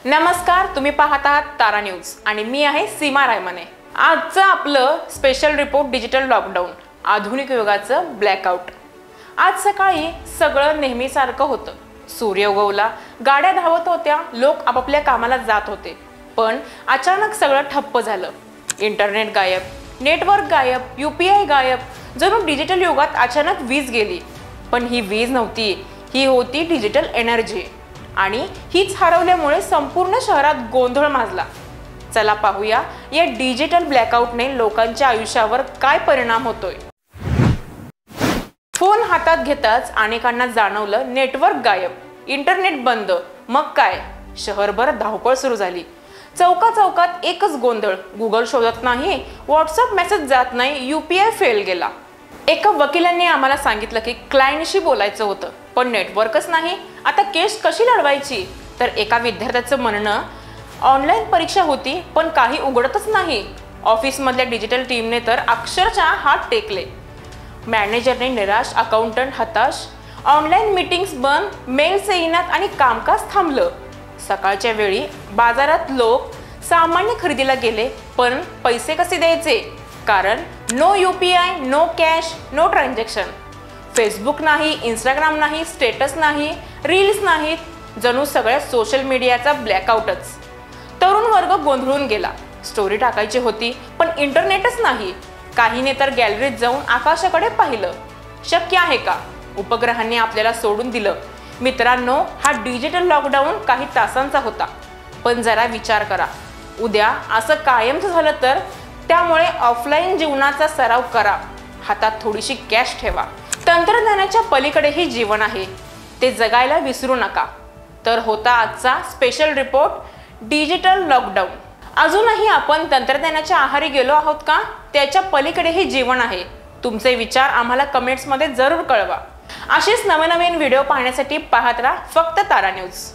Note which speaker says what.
Speaker 1: नमस्कार, तुम्ही पाहत आहात तारा न्यूज आणि मी आहे सीमा रायमने। आजचं आपलं स्पेशल रिपोर्ट डिजिटल लॉकडाऊन, आधुनिक युगाचं ब्लॅकआउट। आज सकाळी सगळं नेहमीसारखं होतं। सूर्य उगवला, गाड्या धावत होत्या, लोक आपापल्या कामाला जात होते। पण अचानक सगळं ठप्प झालं। इंटरनेट गायब, नेटवर्क गायब, यूपीआय गायब। जणू डिजिटल युगात अचानक वीज गेली। पण ही वीज नव्हती, ही होती डिजिटल एनर्जी। आणि हीच हरवल्यामुळे संपूर्ण शहरात गोंधळ माजला। चला पाहूया या डिजिटल ब्लॅकआउटने लोकांच्या आयुष्यावर काय परिणाम होतोय। फोन हातात घेताच अनेकांना जाणवलं नेटवर्क गायब, इंटरनेट बंद। मग काय, शहरभर धावपळ सुरू झाली। चौका चौकात एकच गोंधळ, गुगल शोधत नाही, व्हॉट्सअप मेसेज जात नाही, यूपीआय फेल गेला। एका वकिलांनी आम्हाला सांगितलं की क्लायंटशी बोलायचं होतं, पण नेटवर्कच नाही। आता केस कशी लढवायची? तर एका विद्यार्थ्याचं म्हणणं, ऑनलाईन परीक्षा होती पण काही उघडतच नाही। ऑफिसमधल्या डिजिटल टीमने तर अक्षरशः हात टेकले। मॅनेजरने निराश, अकाउंटंट हताश। ऑनलाईन मीटिंग्स बंद, मेल्स येईनात आणि कामकाज थांबलं। सकाळच्या वेळी बाजारात लोक सामान्य खरेदीला गेले, पण पैसे कसे द्यायचे? कारण no UPI, no cash, no transaction. Facebook नाही, इंस्टाग्राम नाही, स्टेटस नाही, रील्स नाहीत। जणू सगळ्या सोशल मीडियाचा ब्लॅकआउटच। तरुण वर्ग गोंधळून गेला। स्टोरी टाकायची होती पण इंटरनेटच नाही। काहीने तर गॅलरीत जाऊन आकाशाकडे पाहिलं। शक्य आहे का? उपग्रहांनी आपल्याला सोडून दिलं। मित्रांनो, हा डिजिटल लॉकडाऊन काही तासांचा होता, पण जरा विचार करा, उद्या असं कायमचं झालं तर? त्यामुळे ऑफलाईन जीवनाचा सराव करा, हातात थोडीशी कॅश ठेवा। तंत्रज्ञानाच्या पलीकडेही जीवन आहे, ते जगायला विसरू नका। तर होता आजचा स्पेशल रिपोर्ट डिजिटल लॉकडाऊन। अजूनही आपण तंत्रज्ञानाच्या आहारी गेलो आहोत का? त्याच्या पलीकडेही जीवन आहे। तुमचे विचार आम्हाला कमेंट्समध्ये जरूर कळवा। असेच नवीन व्हिडिओ पाहण्यासाठी पाहत राहा फक्त तारा न्यूज।